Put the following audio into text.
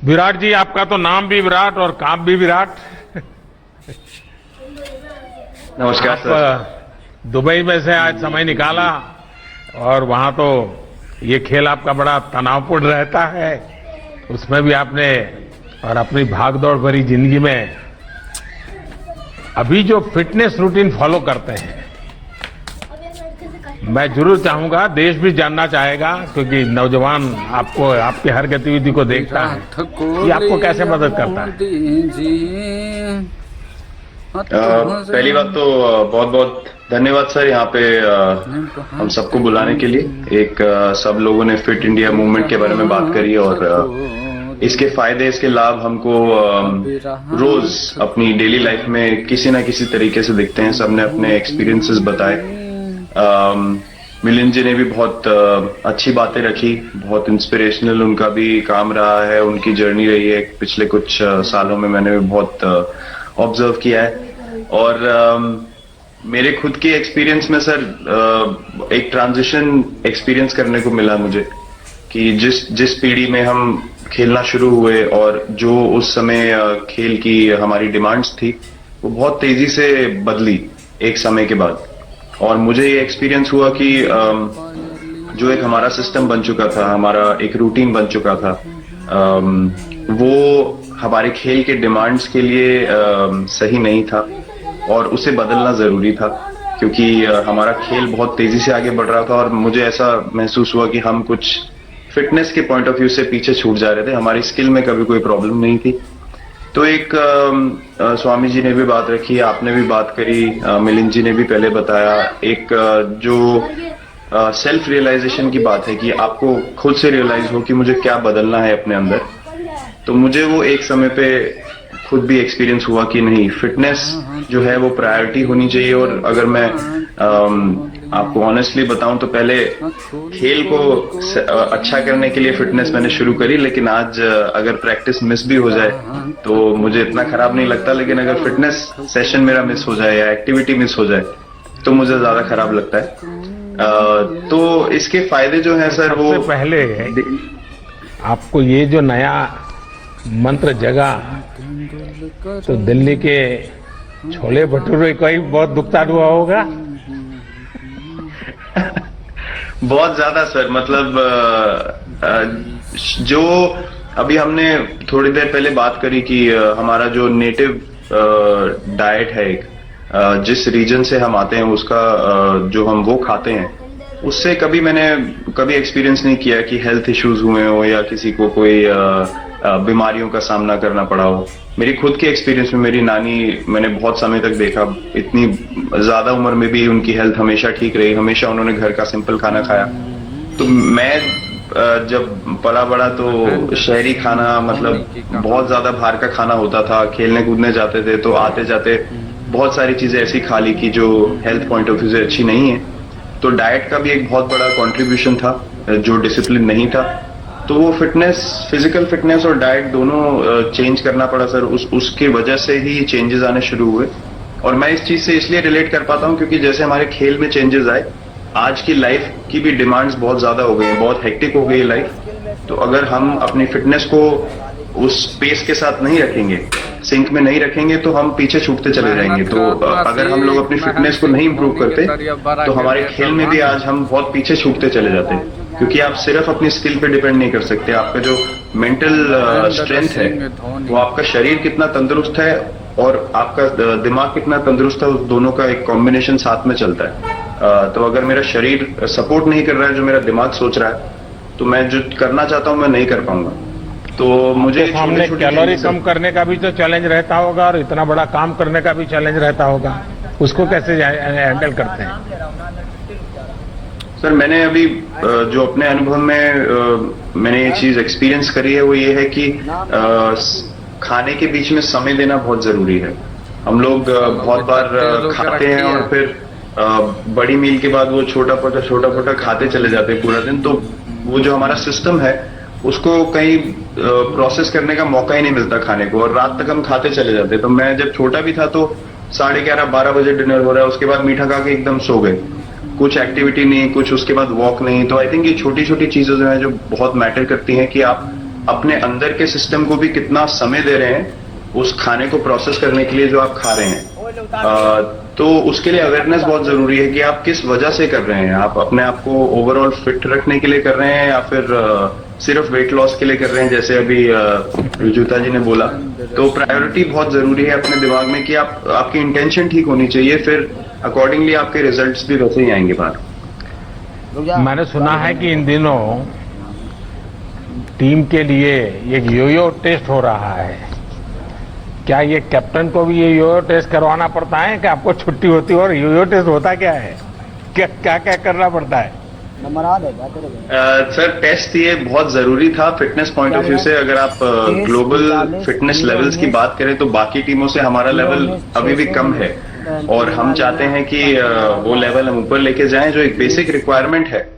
विराट जी, आपका तो नाम भी विराट और काम भी विराट। नमस्कार सर। आप दुबई में से आज समय निकाला और वहां तो ये खेल आपका बड़ा तनावपूर्ण रहता है, उसमें भी आपने और अपनी भागदौड़ भरी जिंदगी में अभी जो फिटनेस रूटीन फॉलो करते हैं, मैं जरूर चाहूंगा, देश भी जानना चाहेगा, क्योंकि नौजवान आपको आपकी हर गतिविधि को देखता है, ये आपको कैसे मदद करता है? पहली बात तो बहुत बहुत धन्यवाद सर, यहाँ पे हम सबको बुलाने के लिए। एक सब लोगों ने फिट इंडिया मूवमेंट के बारे में बात करी और इसके फायदे, इसके लाभ हमको रोज अपनी डेली लाइफ में किसी ना किसी तरीके से दिखते हैं। सबने अपने एक्सपीरियंसेस बताए। मिलिंद जी ने भी बहुत अच्छी बातें रखी, बहुत इंस्पिरेशनल उनका भी काम रहा है, उनकी जर्नी रही है पिछले कुछ सालों में, मैंने भी बहुत ऑब्जर्व किया है। और मेरे खुद के एक्सपीरियंस में सर एक ट्रांजिशन एक्सपीरियंस करने को मिला मुझे कि जिस पीढ़ी में हम खेलना शुरू हुए और जो उस समय खेल की हमारी डिमांड्स थी, वो बहुत तेजी से बदली एक समय के बाद। और मुझे ये एक्सपीरियंस हुआ कि जो एक हमारा सिस्टम बन चुका था, हमारा एक रूटीन बन चुका था, वो हमारे खेल के डिमांड्स के लिए सही नहीं था और उसे बदलना जरूरी था, क्योंकि हमारा खेल बहुत तेजी से आगे बढ़ रहा था और मुझे ऐसा महसूस हुआ कि हम कुछ फिटनेस के पॉइंट ऑफ व्यू से पीछे छूट जा रहे थे। हमारी स्किल में कभी कोई प्रॉब्लम नहीं थी। तो एक स्वामी जी ने भी बात रखी, आपने भी बात करी, मिलिंद जी ने भी पहले बताया, एक जो सेल्फ रियलाइजेशन की बात है कि आपको खुद से रियलाइज हो कि मुझे क्या बदलना है अपने अंदर। तो मुझे वो एक समय पे खुद भी एक्सपीरियंस हुआ कि नहीं, फिटनेस जो है वो प्रायोरिटी होनी चाहिए। और अगर मैं आपको ऑनेस्टली बताऊं तो पहले खेल को अच्छा करने के लिए फिटनेस मैंने शुरू करी, लेकिन आज अगर प्रैक्टिस मिस भी हो जाए तो मुझे इतना खराब नहीं लगता, लेकिन अगर फिटनेस सेशन मेरा मिस हो जाए या एक्टिविटी मिस हो जाए तो मुझे ज्यादा खराब लगता है। तो इसके फायदे जो है सर, वो पहले आपको ये जो नया मंत्र जगा तो दिल्ली के छोले भटूरे का ही बहुत दुखता हुआ होगा। बहुत ज्यादा सर, मतलब जो अभी हमने थोड़ी देर पहले बात करी कि हमारा जो नेटिव डाइट है, एक जिस रीजन से हम आते हैं उसका जो हम वो खाते हैं, उससे मैंने कभी एक्सपीरियंस नहीं किया कि हेल्थ इश्यूज हुए हो या किसी को कोई बीमारियों का सामना करना पड़ा हो। मेरी खुद के एक्सपीरियंस में मेरी नानी, मैंने बहुत समय तक देखा, इतनी ज्यादा उम्र में भी उनकी हेल्थ हमेशा ठीक रही, हमेशा उन्होंने घर का सिंपल खाना खाया। तो मैं जब पला बड़ा तो शहरी खाना, मतलब बहुत ज्यादा बाहर का खाना होता था, खेलने कूदने जाते थे तो आते जाते बहुत सारी चीजें ऐसी खा ली कि जो हेल्थ पॉइंट ऑफ व्यू से अच्छी नहीं है। तो डाइट का भी एक बहुत बड़ा कंट्रीब्यूशन था, जो डिसिप्लिन नहीं था। तो वो फिटनेस, फिजिकल फिटनेस और डाइट दोनों चेंज करना पड़ा सर। उसके वजह से ही चेंजेस आने शुरू हुए। और मैं इस चीज से इसलिए रिलेट कर पाता हूँ क्योंकि जैसे हमारे खेल में चेंजेस आए, आज की लाइफ की भी डिमांड्स बहुत ज्यादा हो गई है, बहुत हेक्टिक हो गई है लाइफ। तो अगर हम अपनी फिटनेस को उस पेस के साथ नहीं रखेंगे, सिंक में नहीं रखेंगे, तो हम पीछे छूटते चले जाएंगे। तो अगर हम लोग अपनी फिटनेस को नहीं इंप्रूव करते तो हमारे खेल में भी आज हम बहुत पीछे छूटते चले जाते हैं, क्योंकि आप सिर्फ अपनी स्किल पे डिपेंड नहीं कर सकते। आपका जो मेंटल स्ट्रेंथ है, वो आपका शरीर कितना तंदुरुस्त है और आपका दिमाग कितना तंदुरुस्त है, उस दोनों का एक कॉम्बिनेशन साथ में चलता है। तो अगर मेरा शरीर सपोर्ट नहीं कर रहा है जो मेरा दिमाग सोच रहा है, तो मैं जो करना चाहता हूँ मैं नहीं कर पाऊंगा। तो मुझे सामने कैलोरी कम करने का भी तो चैलेंज रहता होगा और इतना बड़ा काम करने का भी चैलेंज रहता होगा, उसको कैसे हैंडल करते हैं? सर मैंने अभी जो अपने अनुभव में मैंने ये चीज एक्सपीरियंस करी है, वो ये है कि खाने के बीच में समय देना बहुत जरूरी है। हम लोग बहुत बार खाते हैं और फिर बड़ी मील के बाद वो छोटा पोटा खाते चले जाते हैं पूरा दिन। तो वो जो हमारा सिस्टम है उसको कहीं प्रोसेस करने का मौका ही नहीं मिलता खाने को, और रात तक हम खाते चले जाते। तो मैं जब छोटा भी था तो 11:30-12 बजे डिनर हो रहा है, उसके बाद मीठा खा के एकदम सो गए, कुछ एक्टिविटी नहीं, कुछ उसके बाद वॉक नहीं। तो आई थिंक ये छोटी छोटी चीजें जो है जो बहुत मैटर करती हैं कि आप अपने अंदर के सिस्टम को भी कितना समय दे रहे हैं उस खाने को प्रोसेस करने के लिए जो आप खा रहे हैं। तो उसके लिए अवेयरनेस बहुत जरूरी है कि आप किस वजह से कर रहे हैं। आप अपने आप को ओवरऑल फिट रखने के लिए कर रहे हैं या फिर सिर्फ वेट लॉस के लिए कर रहे हैं, जैसे अभी जूता जी ने बोला। तो प्रायोरिटी बहुत जरूरी है अपने दिमाग में कि आपकी इंटेंशन ठीक होनी चाहिए, फिर अकॉर्डिंगली आपके रिजल्ट्स भी वैसे ही आएंगे बाहर। मैंने सुना है कि इन दिनों टीम के लिए एक योयो टेस्ट हो रहा है। क्या ये कैप्टन को भी ये योयो टेस्ट करवाना पड़ता है कि आपको छुट्टी होती है? और योयो टेस्ट होता क्या है, क्या क्या करना पड़ता है? सर टेस्ट ये बहुत जरूरी था फिटनेस पॉइंट ऑफ व्यू से। अगर आप ग्लोबल फिटनेस लेवल्स की बात करें तो बाकी टीमों से हमारा लेवल अभी भी कम है और हम चाहते हैं कि वो लेवल हम ऊपर लेके जाएं। जो एक बेसिक रिक्वायरमेंट है